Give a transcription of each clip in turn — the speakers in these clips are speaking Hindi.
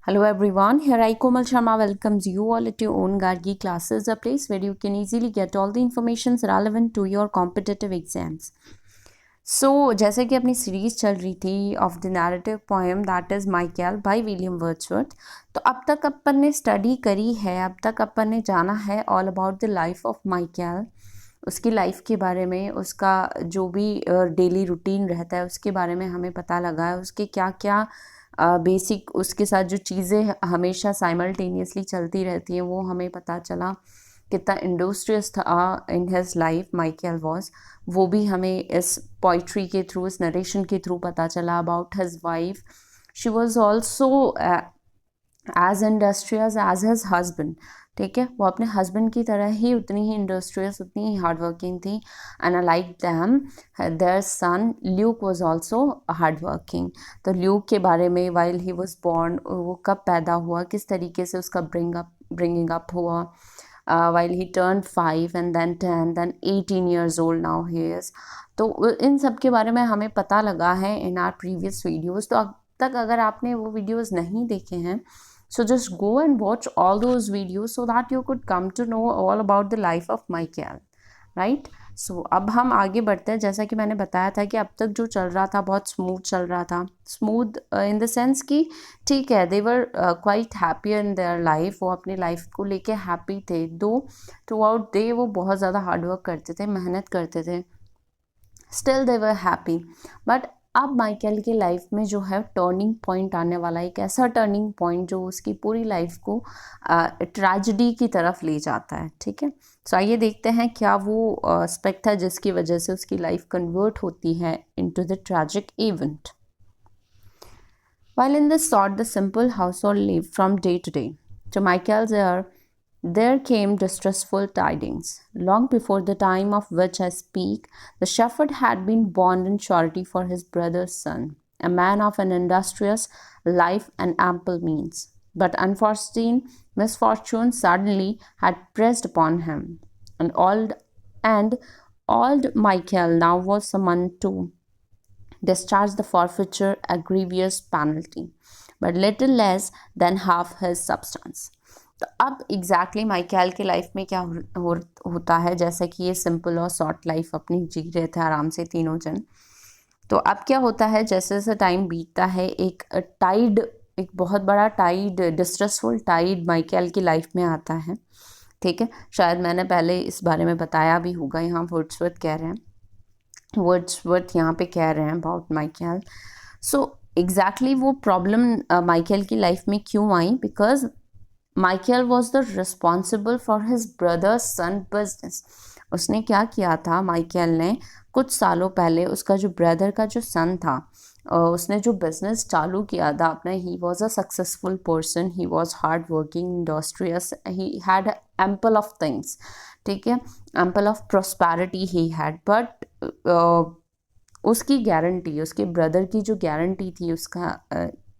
Hello everyone, here I Komal Sharma welcomes you all at your own Gargi classes, a place where you can easily get all the information relevant to your competitive exams. So, जैसे कि अपनी सीरीज चल रही थी of the narrative poem that is Michael by William Wordsworth, तो अब तक अपन ने स्टडी करी है, अब तक अपन ने जाना है all about the life of Michael, उसकी लाइफ के बारे में, उसका जो भी डेली रूटीन रहता है उसके बारे में हमें पता लगा है, उसके क्या क्या बेसिक उसके साथ जो चीज़ें हमेशा साइमल्टेनियसली चलती रहती हैं वो हमें पता चला। कितना इंडस्ट्रियस था in his life Michael was, वो भी हमें इस पोइट्री के थ्रू, इस नरेशन के थ्रू पता चला। About his wife, she was also as industrious as his husband. ठीक है, वो अपने हस्बैंड की तरह ही उतनी ही इंडस्ट्रियस, उतनी ही हार्ड वर्किंग थी। And like them their son Luke was also hard working. तो ल्यूक के बारे में, वाइल ही वाज बोर्न, वो कब पैदा हुआ, किस तरीके से उसका ब्रिंगिंग अप हुआ, while he turned 5 and then 10 then 18 years old now he is। तो इन सब के बारे में हमें पता लगा है इन आर प्रीवियस वीडियोस। तो अब तक अगर आपने वो वीडियोस नहीं देखे हैं, so just go and watch all those videos so that you could come to know all about the life of Michael, right? So अब हम आगे बढ़ते हैं। जैसा कि मैंने बताया था कि अब तक जो चल रहा था बहुत स्मूथ चल रहा था। स्मूथ इन द सेंस कि ठीक है, they were quite happy in their life, वो अपनी लाइफ को लेके हैप्पी थे। दो थ्रू आउट डे वो बहुत ज़्यादा हार्डवर्क करते थे, मेहनत करते थे, still they were happy. But अब माइकेल की लाइफ में जो है टर्निंग पॉइंट आने वाला, एक ऐसा टर्निंग पॉइंट जो उसकी पूरी लाइफ को ट्रेजेडी की तरफ ले जाता है। ठीक है, सो आइए देखते हैं क्या वो एस्पेक्ट है जिसकी वजह से उसकी लाइफ कन्वर्ट होती है into the tragic event. While in this sort the simple household lived from day to day, to Michael's ear there came distressful tidings. Long before the time of which I speak, the shepherd had been bond in surety for his brother's son, a man of an industrious life and ample means. But unforeseen misfortune suddenly had pressed upon him, and old Michael now was summoned to discharge the forfeiture, a grievous penalty, but little less than half his substance. तो अब एग्जैक्टली माइकेल के लाइफ में क्या होता है, जैसा कि ये सिंपल और शॉर्ट लाइफ अपनी जी रहे थे आराम से तीनों जन। तो अब क्या होता है, जैसे जैसे टाइम बीतता है, एक टाइड, एक बहुत बड़ा टाइड, डिस्ट्रेसफुल टाइड माइकेल की लाइफ में आता है। ठीक है, शायद मैंने पहले इस बारे में बताया भी होगा। यहाँ वर्ड्सवर्थ कह रहे हैं, वर्ड्सवर्थ यहाँ पे कह रहे हैं अबाउट माइकेल। सो एग्जैक्टली वो प्रॉब्लम माइकेल की लाइफ में क्यों आई, because Michael was the responsible for his brother's son business. उसने क्या किया था, माइकेल ने कुछ सालों पहले उसका जो ब्रदर का जो सन था, उसने जो बिजनेस चालू किया था अपना, he was a successful person, he was hard working, industrious, he had ample of things. ठीक है, ample of prosperity he had, but उसकी गारंटी, उसके ब्रदर की जो गारंटी थी, उसका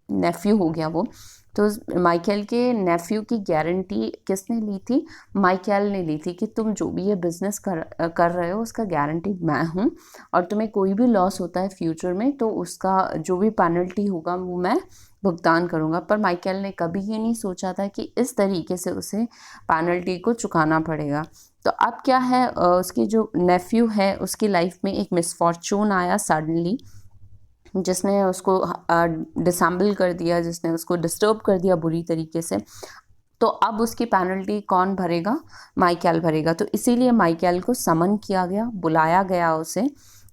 नेफ्यू हो गया वो, तो माइकेल के नेफ्यू की गारंटी किसने ली थी, माइकेल ने ली थी कि तुम जो भी ये बिजनेस कर रहे हो उसका गारंटी मैं हूँ, और तुम्हें कोई भी लॉस होता है फ्यूचर में तो उसका जो भी पेनल्टी होगा वो मैं भुगतान करूँगा। पर माइकेल ने कभी ये नहीं सोचा था कि इस तरीके से उसे पेनल्टी को चुकाना पड़ेगा। तो अब क्या है, उसकी जो नेफ्यू है उसकी लाइफ में एक मिसफॉर्चून आया सडनली, जिसने उसको डिसेंबल कर दिया, जिसने उसको डिस्टर्ब कर दिया बुरी तरीके से। तो अब उसकी पेनल्टी कौन भरेगा, माइकेल भरेगा। तो इसीलिए माइकेल को समन किया गया, बुलाया गया उसे,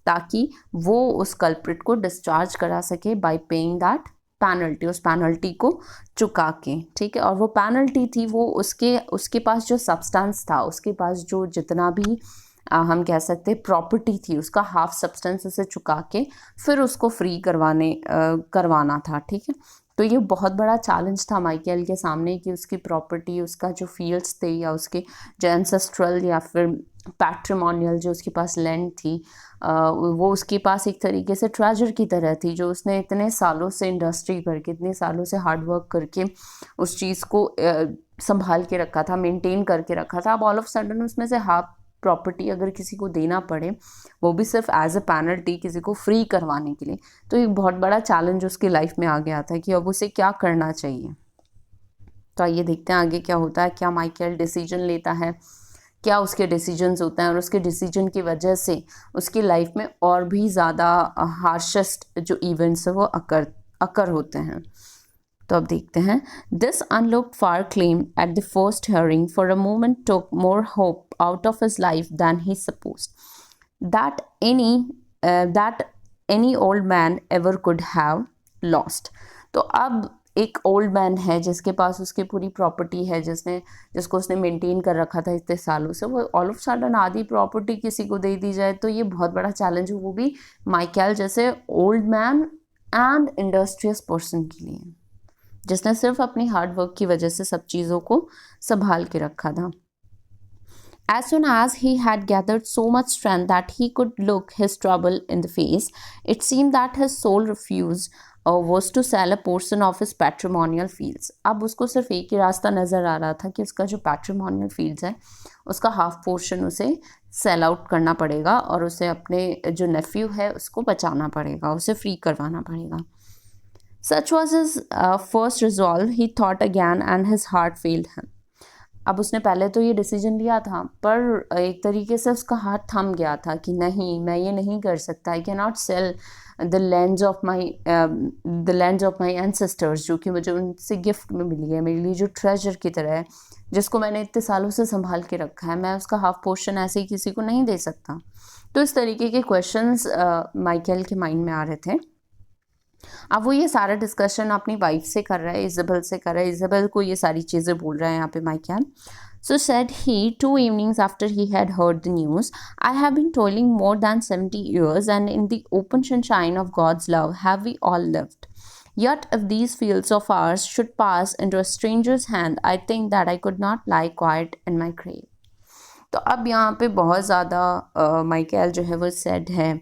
ताकि वो उस कल्प्रिट को डिस्चार्ज करा सके बाय पेइंग दैट पेनल्टी, उस पेनल्टी को चुका के। ठीक है, और वो पेनल्टी थी, वो उसके पास जो सब्सटेंस था, उसके पास जो जितना भी हम कह सकते प्रॉपर्टी थी, उसका हाफ सब्सटेंस उसे चुका के फिर उसको फ्री करवाना था। ठीक है, तो ये बहुत बड़ा चैलेंज था माइकेल के सामने कि उसकी प्रॉपर्टी, उसका जो फील्ड्स थे, या उसके जो एंसेस्ट्रल या फिर पैट्रिमोनियल जो उसके पास लैंड थी, वो उसके पास एक तरीके से ट्रेजर की तरह थी, जो उसने इतने सालों से इंडस्ट्री करके, इतने सालों से हार्डवर्क करके उस चीज़ को संभाल के रखा था, मेंटेन करके रखा था। अब ऑल ऑफ सडन उसमें से हाफ प्रॉपर्टी अगर किसी को देना पड़े, वो भी सिर्फ एज अ पेनल्टी किसी को फ्री करवाने के लिए, तो एक बहुत बड़ा चैलेंज उसकी लाइफ में आ गया था कि अब उसे क्या करना चाहिए। तो आइए देखते हैं आगे क्या होता है, क्या माइकल डिसीजन लेता है, क्या उसके डिसीजंस होते हैं और उसके डिसीजन की वजह से उसकी लाइफ में और भी ज़्यादा हार्शेस्ट जो इवेंट्स है वो अकर होते हैं। तो अब देखते हैं, this unlooked for claim at the first hearing for a moment took more hope out of his life than he supposed that any old man ever could have lost. तो अब एक ओल्ड मैन है जिसके पास उसकी पूरी प्रॉपर्टी है, जिसको उसने मेंटेन कर रखा था इतने सालों से, वो ऑल ऑफ सडन आधी प्रॉपर्टी किसी को दे दी जाए तो ये बहुत बड़ा चैलेंज है, वो भी माइकल जैसे old man and industrious person के लिए, जिसने सिर्फ अपनी हार्ड वर्क की वजह से सब चीज़ों को संभाल के रखा था। As soon as he had gathered so much strength that he could look his trouble in the face, it seemed that his sole refuge was to sell a portion of his patrimonial fields. अब उसको सिर्फ एक ही रास्ता नज़र आ रहा था कि उसका जो पैट्रिमोनियल फील्ड्स है उसका हाफ पोर्शन उसे सेल आउट करना पड़ेगा और उसे अपने जो नेफ्यू है उसको बचाना पड़ेगा, उसे फ्री करवाना पड़ेगा। Such was his first resolve. He thought again and his heart failed him. अब उसने पहले तो ये डिसीजन लिया था पर एक तरीके से उसका हाथ थम गया था कि नहीं, मैं ये नहीं कर सकता, I can not sell the lands of my ancestors, जो कि मुझे उनसे गिफ्ट में मिली है, मेरे लिए जो ट्रेजर की तरह है, जिसको मैंने इतने सालों से संभाल के रखा है, मैं उसका हाफ पोर्शन ऐसे ही किसी को नहीं दे सकता। तो इस तरीके के क्वेश्चंस माइकल के माइंड में आ रहे थे। अब वो ये सारा डिस्कशन अपनी वाइफ से कर रहा है, इजाबेल से कर रहा है, इजाबेल को ये सारी चीज़ें बोल रहा है यहाँ पे Michael. So said he 2 evenings after he had heard the news, I have been toiling more than 70 years, and in the open sunshine of God's love have we all lived. Yet if these fields of ours should pass into a stranger's hand, I think that I could not lie quiet in my grave. तो अब यहाँ पे बहुत ज़्यादा माइकल जो है वो सैड है,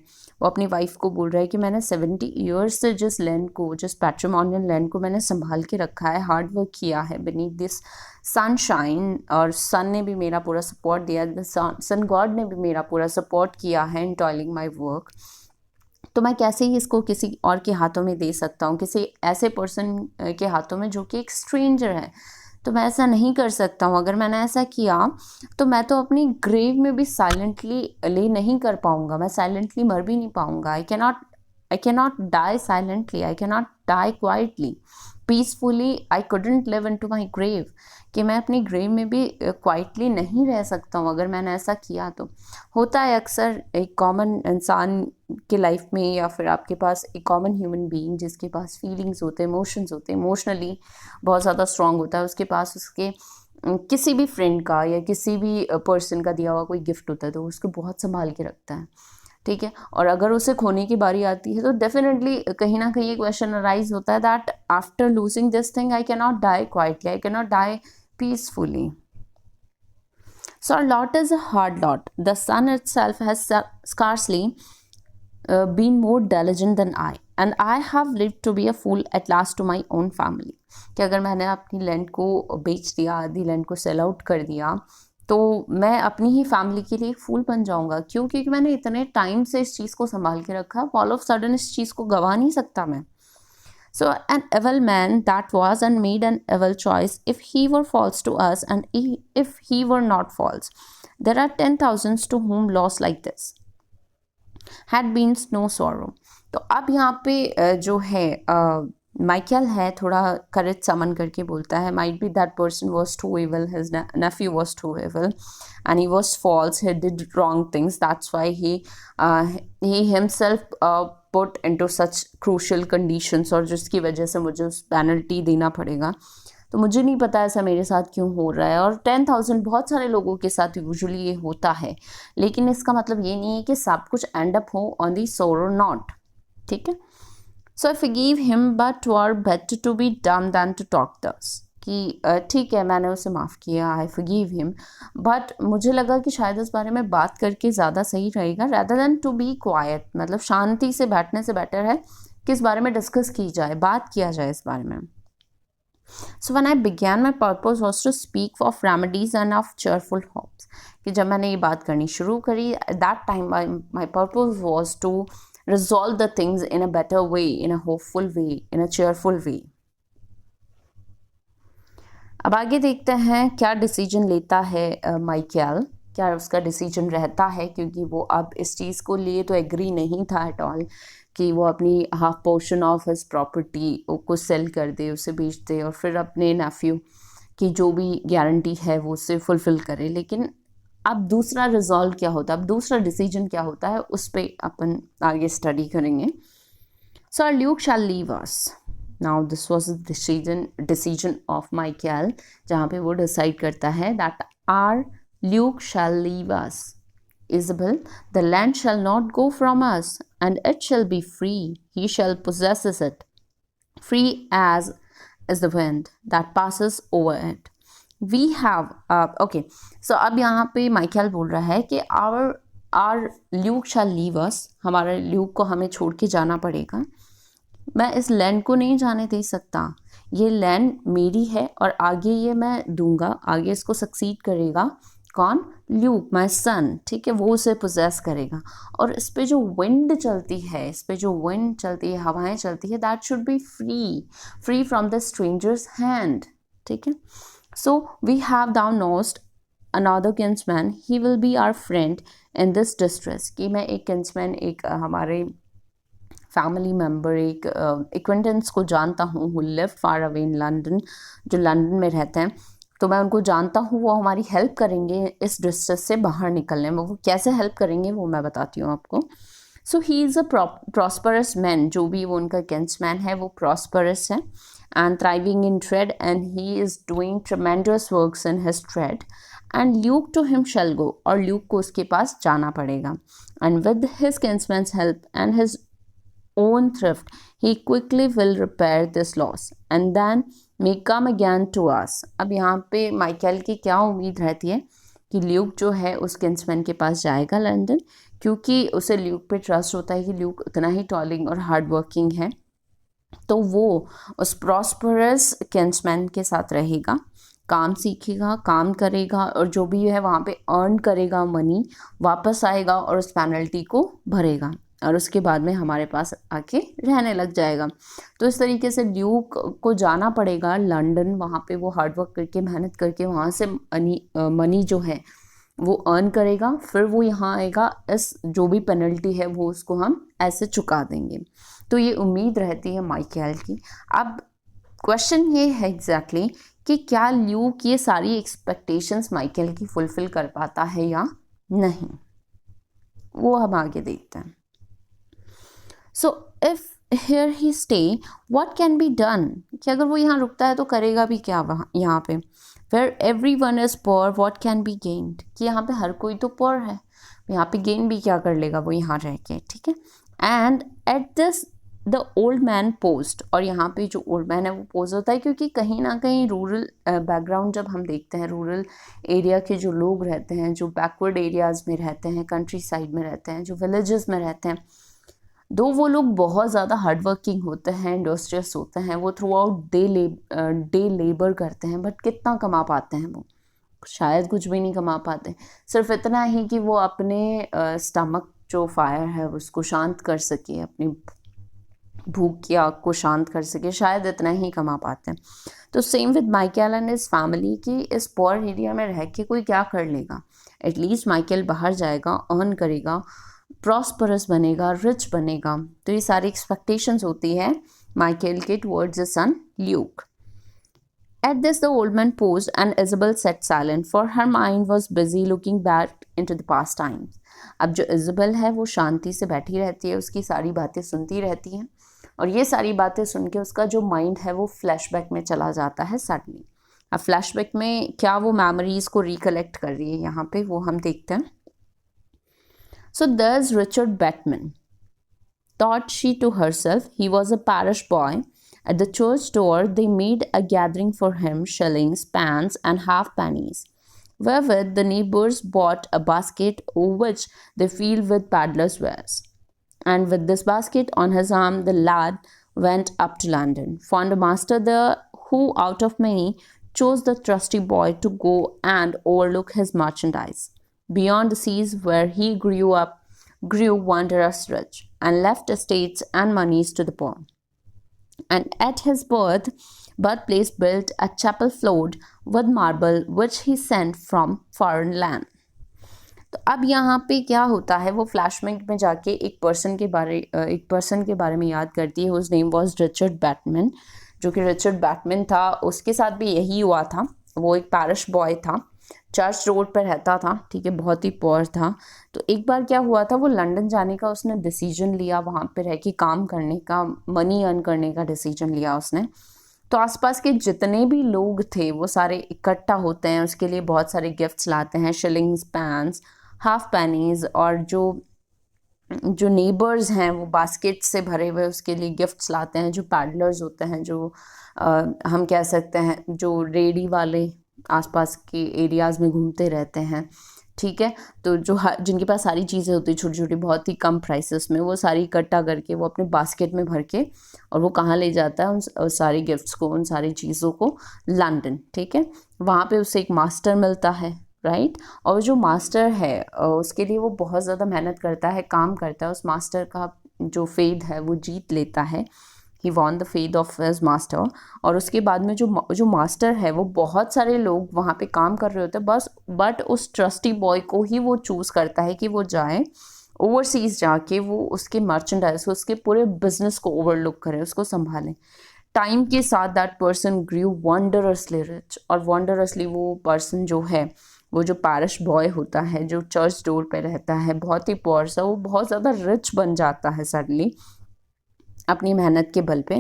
वो अपनी वाइफ को बोल रहा है कि मैंने 70 ईयर्स से जिस लैंड को, जिस पैट्रिमोनियल लैंड को मैंने संभाल के रखा है, हार्ड वर्क किया है बीनीथ दिस सनशाइन, और सन ने भी मेरा पूरा सपोर्ट दिया, सन गॉड ने भी मेरा पूरा सपोर्ट किया है इन टॉयलिंग माई वर्क, तो मैं कैसे ही इसको किसी और के हाथों में दे सकता हूँ, किसी ऐसे पर्सन के हाथों में जो कि एक स्ट्रेंजर है। तो मैं ऐसा नहीं कर सकता हूँ, अगर मैंने ऐसा किया तो मैं तो अपनी ग्रेव में भी साइलेंटली ले नहीं कर पाऊँगा, मैं साइलेंटली मर भी नहीं पाऊँगा। I can not die silently, I can not die quietly, peacefully I couldn't live into my grave, कि मैं अपनी ग्रेव में भी क्वाइटली नहीं रह सकता हूँ अगर मैंने ऐसा किया। तो होता है अक्सर एक कॉमन इंसान के लाइफ में, या फिर आपके पास एक कॉमन ह्यूमन बीइंग जिसके पास फीलिंग्स होते हैं, इमोशंस होते हैं, इमोशनली बहुत ज़्यादा स्ट्रांग होता है, उसके पास उसके किसी भी फ्रेंड का या किसी भी पर्सन का दिया हुआ कोई गिफ्ट होता है तो उसको बहुत संभाल के रखता है, ठीक है। और अगर उसे खोने की बारी आती है तो डेफिनेटली कहीं ना कहीं क्वेश्चन अराइज होता है that after losing this thing I can not die quietly, I can not die peacefully. So our lot is a hard lot. The sun itself has scarcely been more diligent than I, and I have lived to be a fool at last to my own family. कि अगर मैंने अपनी लैंड को बेच दिया, आधी लैंड को सेल आउट कर दिया, तो मैं अपनी ही फैमिली के लिए एक फूल बन जाऊंगा। क्यों? क्योंकि मैंने इतने टाइम से इस चीज़ को संभाल के रखा, ऑल ऑफ सडन इस चीज़ को गवा नहीं सकता मैं। So an evil man that was, and made an evil choice, if he were false to us and if he were not false. There are 10,000s to whom loss like this had been no sorrow. तो अब यहाँ पे जो है माइकल है थोड़ा करेज समन करके बोलता है, might be that person was too evil, his nephew was too evil and he was false, he did wrong things, that's why he himself put into such crucial conditions, और जिसकी वजह से मुझे उस पेनल्टी देना पड़ेगा। तो मुझे नहीं पता ऐसा मेरे साथ क्यों हो रहा है, और 10,000 बहुत सारे लोगों के साथ यूजुअली ये होता है, लेकिन इसका मतलब ये नहीं है कि सब कुछ एंड अप हो ऑन दी सोरो नॉट, ठीक है। So I forgive him but were better to be dumb than to talk thus, कि ठीक है मैंने उसे माफ़ किया, आई फॉरगिव हिम, बट मुझे लगा कि शायद इस बारे में बात करके ज़्यादा सही रहेगा rather than to be quiet, मतलब शांति से बैठने से बेटर है कि इस बारे में डिस्कस की जाए, बात किया जाए इस बारे में। So when I began, my purpose was to speak of remedies and of cheerful hopes. कि जब मैंने ये बात करनी शुरू करी, that time my purpose was to resolve the things in a better way, in a hopeful way, in a cheerful way. अब आगे देखते हैं क्या डिसीजन लेता है माइकल, क्या उसका डिसीजन रहता है, क्योंकि वो अब इस चीज़ को लिए तो एग्री नहीं था एट ऑल कि वो अपनी half portion of his property को सेल कर दे, उसे बेच दे और फिर अपने नेफ्यू की जो भी गारंटी है वो उसे फुलफिल करे। लेकिन अब दूसरा रिजॉल्व क्या होता है, अब दूसरा डिसीजन क्या होता है, उस पर अपन आगे स्टडी करेंगे। So Luke shall leave us. Now this was the decision of Michael, जहाँ पे वो डिसाइड करता है that our Luke shall leave us. Isabel, the land shall not go from us, and it shall be free. He shall possess it, free as is the wind that passes over it. We have okay. So अब यहाँ पे माइकल बोल रहा है कि our Luke shall leave us, हमारा ल्यूक को हमें छोड़ के जाना पड़ेगा। मैं इस लैंड को नहीं जाने दे सकता, ये लैंड मेरी है और आगे ये मैं दूंगा, आगे इसको सक्सीड करेगा कौन, ल्यूक माय सन, ठीक है, वो उसे पोजेस करेगा। और इस पे जो विंड चलती है, इस पे जो विंड चलती है, हवाएं चलती है, that should be free, free from the stranger's hand, ठीक है। So we have thou knowest another kinsman, he will be our friend in this distress, कि मैं एक किंसमैन, एक हमारे फैमिली मेम्बर, एक एक्वेंटेंस को जानता हूँ, who live far away in London, जो लंदन में रहते हैं, तो मैं उनको जानता हूँ, वो हमारी हेल्प करेंगे इस डिस्ट्रेस से बाहर निकलने में। वो कैसे हेल्प करेंगे वो मैं बताती हूँ आपको। So he is a prosperous man, जो भी वो उनका किंसमैन है वो प्रॉस्परस है, and thriving in trade, and he is doing tremendous works in his trade, and Luke to him shall go, और ल्यूक को उसके पास जाना पड़ेगा, and with his kinsman's help and his own thrift, he quickly will repair this loss and then may come again to us. अब यहाँ पे माइकल की क्या उम्मीद रहती है कि ल्यूक जो है उस किंसमैन के पास जाएगा लंदन, क्योंकि उसे ल्यूक पे ट्रस्ट होता है कि ल्यूक उतना ही टॉलिंग और हार्ड वर्किंग है, तो वो उस प्रॉस्परस किंसमैन के साथ रहेगा, काम सीखेगा, काम करेगा, और जो भी है वहाँ पे अर्न करेगा मनी, वापस आएगा और उस पेनल्टी को भरेगा, और उसके बाद में हमारे पास आके रहने लग जाएगा। तो इस तरीके से ल्यूक को जाना पड़ेगा लंदन, वहाँ पे वो हार्डवर्क करके, मेहनत करके वहाँ से मनी जो है वो अर्न करेगा, फिर वो यहाँ आएगा, इस जो भी पेनल्टी है वो उसको हम ऐसे चुका देंगे। तो ये उम्मीद रहती है माइकल की। अब क्वेश्चन ये है एग्जैक्टली कि क्या ल्यूक ये सारी एक्सपेक्टेशंस माइकल की फुलफिल कर पाता है या नहीं, वो हम आगे देखते हैं। So if here he stay, what can be done, कि अगर वो यहाँ रुकता है तो करेगा भी क्या वहाँ यहाँ पे। where everyone is poor, what can be gained, कि यहाँ पे हर कोई तो poor है, यहाँ पे गेन भी क्या कर लेगा वो यहाँ रह के, ठीक है। And at this the old man post, और यहाँ पे जो ओल्ड मैन है वो पोस्ट होता है, क्योंकि कहीं ना कहीं रूरल बैकग्राउंड जब हम देखते हैं, रूरल एरिया के जो लोग रहते हैं, जो बैकवर्ड एरियाज़ में रहते हैं, कंट्री साइड में रहते हैं, जो विलेजेस में रहते हैं, दो वो लोग बहुत ज़्यादा हार्ड वर्किंग होते हैं, इंडस्ट्रियस होते हैं, वो थ्रू आउट डे लेबर करते हैं, बट कितना कमा पाते हैं वो, शायद कुछ भी नहीं कमा पाते, सिर्फ इतना ही कि वो अपने स्टमक जो फायर है उसको शांत कर सके, अपनी भूख की आग को शांत कर सके, शायद इतना ही कमा पाते हैं। तो same with Michael and his family, कि इस पुअर एरिया में रह के कोई क्या कर लेगा, एटलीस्ट माइकल बाहर जाएगा, अर्न करेगा, प्रॉस्परस बनेगा, रिच बनेगा। तो ये सारी एक्सपेक्टेशंस होती है माइकल के towards the son Luke. At this the old man paused and Isabel sat silent, for her mind was busy looking back into the past times. अब जो इज़ाबेल है वो शांति से बैठी रहती है, उसकी सारी बातें सुनती रहती हैं, और ये सारी बातें सुन के उसका जो माइंड है वो फ्लैशबैक में चला जाता है सडनली। अब फ्लैशबैक में क्या वो मेमोरीज को रिकलेक्ट कर रही है यहाँ पे, वो हम देखते हैं। So there's Richard Batman, thought she to herself. He was a parish boy. At the church door, they made a gathering for him, shillings, pence, and halfpennies, wherewith the neighbors bought a basket, which they filled with peddlers' wares. And with this basket on his arm, the lad went up to London, found a master there who, out of many, chose the trusty boy to go and overlook his merchandise beyond the seas, where he grew wondrous rich, and left estates and moneys to the poor. and at his birthplace built a chapel floored with marble which he sent from foreign land. तो अब यहाँ पे क्या होता है, वो फ्लैशबैक में जाके एक पर्सन के बारे में याद करती है, whose name was Richard Batman, जो कि रिचर्ड बैटमैन था। उसके साथ भी यही हुआ था। वो एक पैरिश बॉय था, चर्च रोड पर रहता था, ठीक है, बहुत ही पुअर था। तो एक बार क्या हुआ था, वो लंदन जाने का उसने डिसीजन लिया, वहाँ पे रह के काम करने का, मनी अर्न करने का डिसीजन लिया उसने। तो आसपास के जितने भी लोग थे वो सारे इकट्ठा होते हैं, उसके लिए बहुत सारे गिफ्ट्स लाते हैं, शिलिंग्स, पैंस, हाफ पैनीज, और जो जो नेबर्स हैं वो बास्केट से भरे हुए उसके लिए गिफ्ट्स लाते हैं। जो पैडलर्स होते हैं, जो हम कह सकते हैं जो रेडी वाले आसपास के एरियाज़ में घूमते रहते हैं, ठीक है, तो जो जिनके पास सारी चीज़ें होती हैं छोटी छोटी, बहुत ही कम प्राइसेस में, वो सारी इकट्ठा करके वो अपने बास्केट में भर के, और वो कहाँ ले जाता है उन सारी गिफ्ट्स को, उन सारी चीज़ों को, लंदन, ठीक है। वहाँ पे उसे एक मास्टर मिलता है, राइट। और जो मास्टर है उसके लिए वो बहुत ज़्यादा मेहनत करता है, काम करता है, उस मास्टर का जो फेथ है वो जीत लेता है। He won the faith of his master. और उसके बाद में जो मास्टर है, वो बहुत सारे लोग वहाँ पे काम कर रहे होते हैं बस, बट उस ट्रस्टी बॉय को ही वो चूज़ करता है कि वो जाए ओवरसीज़, जाके वो उसके मर्चेंडाइज, उसके पूरे बिजनेस को ओवरलुक करे, उसको संभालें। टाइम के साथ दैट पर्सन ग्रू वंडरसली रिच, और वंडरसली वो पर्सन जो है, वो जो पैरिश बॉय होता है जो चर्च डोर पे रहता है, बहुत ही पुअर सा, वो बहुत ज़्यादा रिच बन जाता है सडनली अपनी मेहनत के बल पे।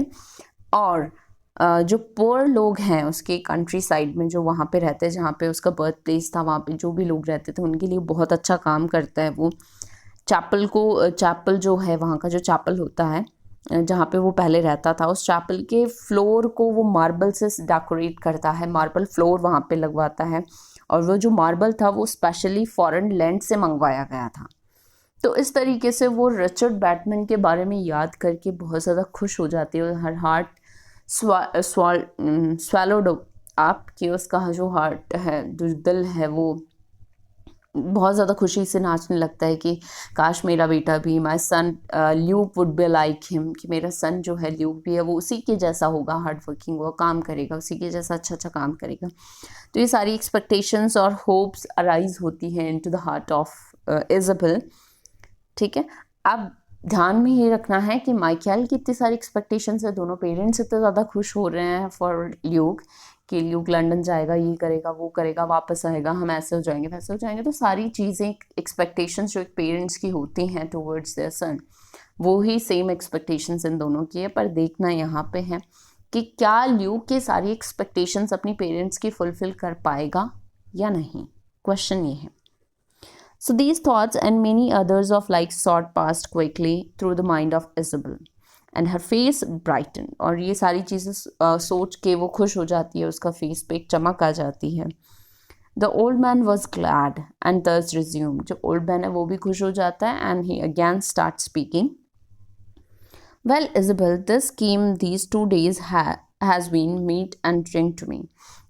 और जो पुअर लोग हैं उसके कंट्री साइड में जो वहाँ पे रहते हैं, जहाँ पे उसका बर्थ प्लेस था, वहाँ पे जो भी लोग रहते थे उनके लिए बहुत अच्छा काम करता है वो। चैपल जो है, वहाँ का जो चैपल होता है जहाँ पे वो पहले रहता था, उस चैपल के फ्लोर को वो मार्बल से डेकोरेट करता है, मार्बल फ्लोर वहाँ पे लगवाता है। और वो जो मार्बल था वो स्पेशली फॉरेन लैंड से मंगवाया गया था। तो इस तरीके से वो रिचर्ड बैटमैन के बारे में याद करके बहुत ज़्यादा खुश हो जाती है, और हर हार्ट स्वैलोड अप, कि उसका जो हार्ट है, जो दिल है, वो बहुत ज़्यादा खुशी से नाचने लगता है कि काश मेरा बेटा भी, my son Luke would be like him, कि मेरा सन जो है ल्यूक भी है वो उसी के जैसा होगा, हार्ड वर्किंग, वो काम करेगा, उसी के जैसा अच्छा अच्छा काम करेगा। तो ये सारी एक्सपेक्टेशंस और होप्स अराइज होती हैं into the heart of Isabel, ठीक है। अब ध्यान में ये रखना है कि माइकल की इतनी सारी एक्सपेक्टेशंस है, दोनों पेरेंट्स इतने ज़्यादा खुश हो रहे हैं फॉर ल्यूक, कि ल्यूक लंदन जाएगा, ये करेगा, वो करेगा, वापस आएगा, हम ऐसे हो जाएंगे, वैसे हो जाएंगे। तो सारी चीज़ें, एक्सपेक्टेशंस जो एक पेरेंट्स की होती हैं टुवर्ड्स देयर सन, वो ही सेम एक्सपेक्टेशंस इन दोनों की है। पर देखना यहाँ पे है कि क्या ल्यूक के सारी एक्सपेक्टेशंस अपनी पेरेंट्स की फुलफिल कर पाएगा या नहीं, क्वेश्चन ये है। So these thoughts and many others of like sort passed quickly through the mind of Isabel, and her face brightened. और ये सारी चीज़ें सोच के वो खुश हो जाती है, उसका फेस पे एक चमक आ जाती है। The old man was glad and thus resumed. जो old man है वो भी खुश हो जाता है, and he again starts speaking. Well, Isabel, this scheme these 2 days has been meat and drink to me.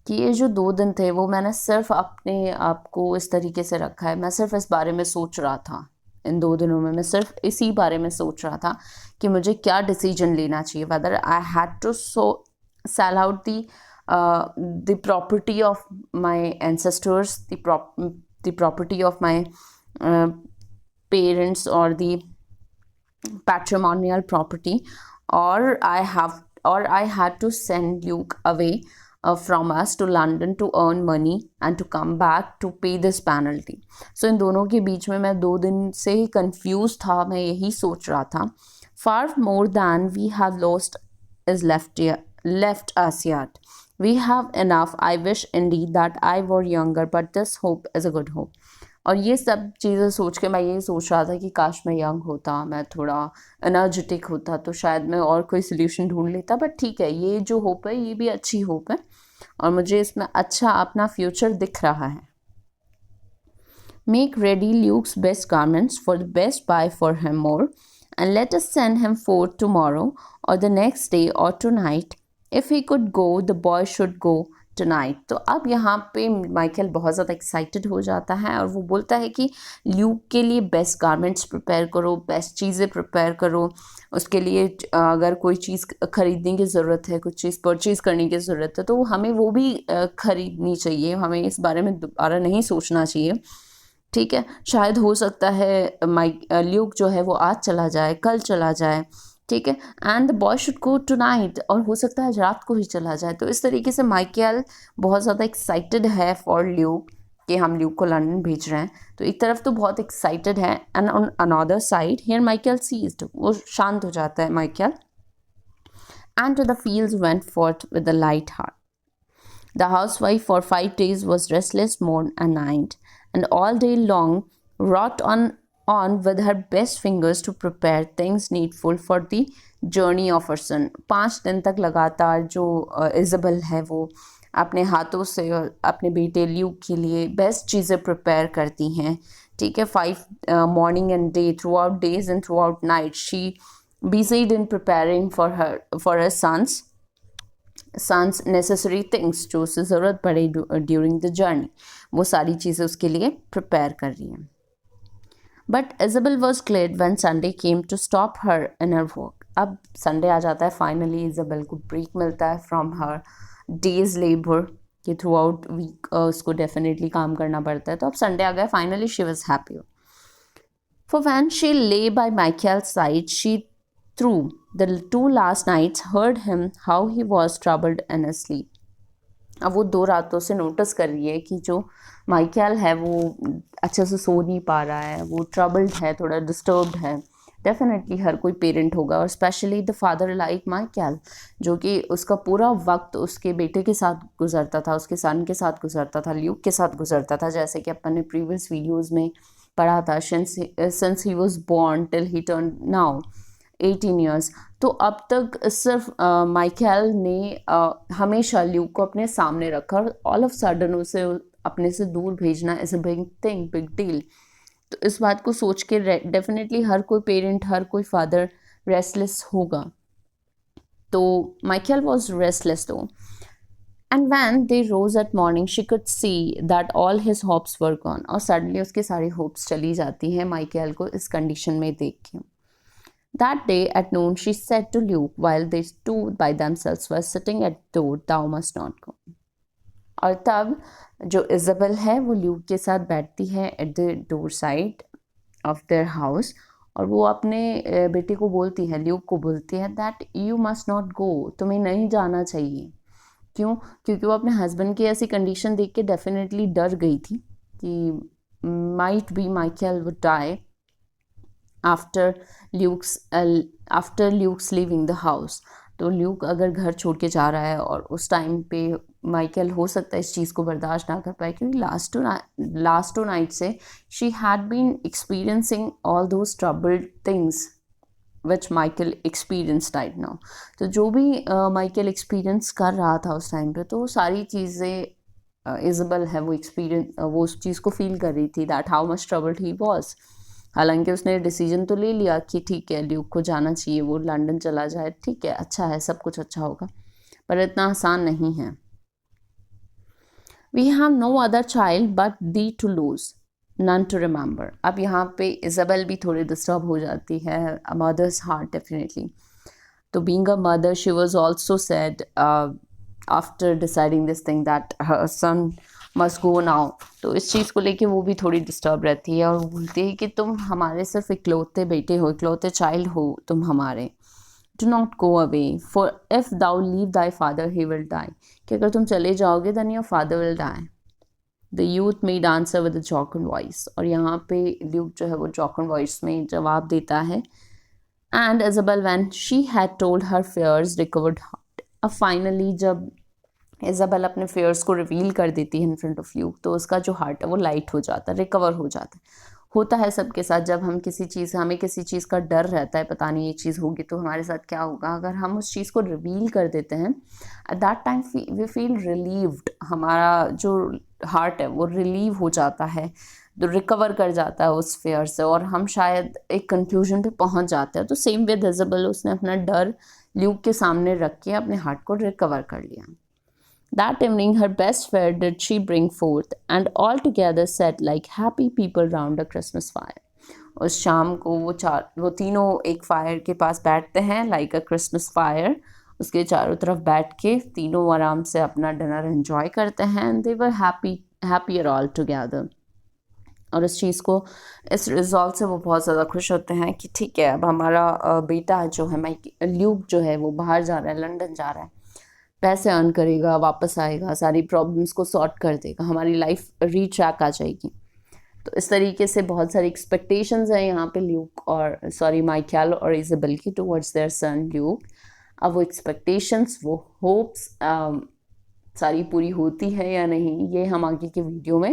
कि ये जो 2 दिन थे वो मैंने सिर्फ अपने आप को इस तरीके से रखा है, मैं सिर्फ इस बारे में सोच रहा था। इन 2 दिनों में मैं सिर्फ इसी बारे में सोच रहा था कि मुझे क्या डिसीजन लेना चाहिए, whether I had to sell out the property of my ancestors, the property of my parents, और the patrimonial property, or I had to send Luke away from us to London to earn money and to come back to pay this penalty. So इन दोनों के बीच में मैं 2 दिन से ही कंफ्यूज था, मैं यही सोच रहा था। Far more than we have lost is left us yet. We have enough. I wish indeed that I were younger, but this hope is a good hope. और ये सब चीज़ें सोच के मैं यही सोच रहा था कि काश मैं यंग होता, मैं थोड़ा एनर्जेटिक होता, तो शायद मैं और कोई सोल्यूशन ढूंढ लेता। बट ठीक है, ये जो होप है ये भी अच्छी होप है, और मुझे इसमें अच्छा अपना फ्यूचर दिख रहा है। Make ready Luke's best garments for the best buy for him more, and let us send him forth tomorrow or the next day or tonight. If he could go, the boy should go tonight. तो अब यहाँ पे माइकल बहुत ज़्यादा एक्साइटेड हो जाता है और वो बोलता है कि ल्यूक के लिए बेस्ट गारमेंट्स प्रिपेयर करो, बेस्ट चीज़ें प्रिपेयर करो, उसके लिए अगर कोई चीज़ खरीदने की ज़रूरत है, कुछ चीज़ परचेज़ करने की ज़रूरत है, तो हमें वो भी खरीदनी चाहिए, हमें इस बारे में दोबारा नहीं सोचना चाहिए। ठीक है, शायद हो सकता है ल्यूक जो है वो आज चला जाए, कल चला जाए, ठीक है, and the boy should go tonight, और हो सकता है रात को ही चला जाए। तो इस तरीके से माइकल बहुत ज़्यादा एक्साइटेड है फॉर ल्यूक कि हम ल्यूक को लंदन भेज रहे हैं। तो एक तरफ तो बहुत एक्साइटेड है, and on another side here Michael seized, वो शांत हो जाता है Michael. And to the fields went forth with a light heart. The housewife for 5 days was restless morn and night, and all day long wrought on with her best fingers to prepare things needful for the journey of her son. 5 दिन तक लगातार जो इज़ाबेल है वो अपने हाथों से अपने बेटे ल्यूक के लिए बेस्ट चीज़ें प्रिपेयर करती हैं। ठीक है, 5 morning and day, throughout days and throughout night she busied in preparing for her sons necessary things, जो उसे ज़रूरत पड़े ड्यूरिंग द जर्नी, वो सारी चीज़ें उसके लिए प्रिपेयर कर रही हैं। But Isabel was glad when Sunday came to stop her in her work. अब संडे आ जाता है, फाइनली इज़ाबेल को ब्रेक मिलता है फ्रॉम हर डेज लेबर, कि थ्रू आउट वीक उसको डेफिनेटली काम करना पड़ता है। तो अब संडे आ गया, finally she was happy. For when she lay by Michael's side she through the 2 last nights heard him how he was troubled in his sleep. अब वो 2 रातों से नोटिस कर रही है कि जो माइकल है वो अच्छे से सो नहीं पा रहा है, वो ट्रबल्ड है, थोड़ा डिस्टर्ब्ड है। डेफिनेटली हर कोई पेरेंट होगा, और specially the father like Michael, जो कि उसका पूरा वक्त उसके बेटे के साथ गुजरता था, उसके सन के साथ गुजरता था, ल्यूक के साथ गुजरता था, जैसे कि अपन ने प्रीवियस वीडियोज़ में पढ़ा था, since he was born till he turn now 18 years. तो अब तक सिर्फ माइकल ने हमेशा ल्यूक को अपने सामने रखा, और ऑल ऑफ सडन उसे अपने से दूर भेजना is a big thing, big deal. तो इस बात को सोच के डेफिनेटली हर कोई पेरेंट, हर कोई फादर रेस्टलेस होगा। तो Michael was restless though, and when they rose at morning she could see that all his hopes were gone, और सडनली उसके सारी होप्स चली जाती हैं माइकल को इस कंडीशन में देख के। That day at noon she said to Luke while they two by themselves were sitting at the door, "Thou must not go." और तब जो इज़ाबेल है वो ल्यूक के साथ बैठती है at the door side of their house, और वो अपने बेटे को बोलती है, ल्यूक को बोलती है that you must not go, तुम्हें नहीं जाना चाहिए। क्यों? क्योंकि वो अपने हस्बैंड की ऐसी कंडीशन देख के डेफिनेटली डर गई थी कि might be Michael would die after Luke's leaving the house. तो ल्यूक अगर घर छोड़ के जा रहा है, और उस टाइम पे माइकल हो सकता है इस चीज़ को बर्दाश्त ना कर पाए, क्योंकि लास्ट टू नाइट से she had been experiencing all those troubled things which Michael experience right now. तो जो भी माइकल एक्सपीरियंस कर रहा था उस टाइम पे, तो वो सारी चीज़ें इज़ाबेल है वो उस चीज़ को फील कर रही थी, that how much troubled he was. हालांकि उसने डिसीजन तो ले लिया कि ठीक है ल्यूक को जाना चाहिए, वो लंदन चला जाए, ठीक है, अच्छा है, सब कुछ अच्छा होगा, पर इतना आसान नहीं है। We have no other child but thee to lose, none to remember. अब यहाँ पे इज़ाबेल भी थोड़ी डिस्टर्ब हो जाती है, अ मदर्स हार्ट डेफिनेटली। तो being a mother she was also sad after deciding this thing that her son must go now. तो इस चीज़ को लेके वो भी थोड़ी डिस्टर्ब रहती है, और बोलती है कि तुम हमारे सिर्फ इकलौते बेटे हो, इकलौते चाइल्ड हो तुम हमारे। Do not go away, for if thou leave thy father he will die, कि अगर तुम चले जाओगे then your father will die. The youth made answer with jocund voice, और यहाँ पे ल्यूक जो है वो जॉकन वॉइस में जवाब देता है। And Isabel when she had told her fears recovered heart. अब फाइनली जब इज़ाबेल अपने फेयर्स को रिवील कर देती है इन फ्रंट ऑफ ल्यूक, तो उसका जो हार्ट है वो लाइट हो जाता है, रिकवर हो जाता है। होता है सबके साथ, जब हम हमें किसी चीज़ का डर रहता है, पता नहीं ये चीज़ होगी तो हमारे साथ क्या होगा, अगर हम उस चीज़ को रिवील कर देते हैं at that time we feel relieved, हमारा जो हार्ट है वो रिलीव हो जाता है, तो रिकवर कर जाता है उस फेयर से, और हम शायद एक कंक्लूजन पे पहुंच जाते हैं। तो सेम विद इज़ाबेल, उसने अपना डर ल्यूक के सामने रख के अपने हार्ट को रिकवर कर लिया। That evening, her best fare did she bring forth, and all together sat like happy people round a Christmas fire. उस शाम को वो तीनों एक फायर के पास बैठते हैं, लाइक अ क्रिसमस फायर। उसके चारों तरफ बैठ के तीनों आराम से अपना डिनर एंजॉय करते हैं, and they were happier all together. और इस चीज़ को, इस रिजल्ट से वो बहुत ज़्यादा खुश होते हैं कि ठीक है, अब हमारा बेटा जो है, ल्यूक जो है, वो बाहर जा रहा है, लंदन जा रहा है, पैसे अर्न करेगा, वापस आएगा, सारी प्रॉब्लम्स को सॉर्ट कर देगा, हमारी लाइफ रीट्रैक आ जाएगी। तो इस तरीके से बहुत सारी एक्सपेक्टेशंस हैं यहाँ पे ल्यूक और माइकल और इज़ाबेल की टुवर्ड्स देयर सन ल्यूक। अब वो एक्सपेक्टेशंस, वो होप्स सारी पूरी होती है या नहीं, ये हम आगे के वीडियो में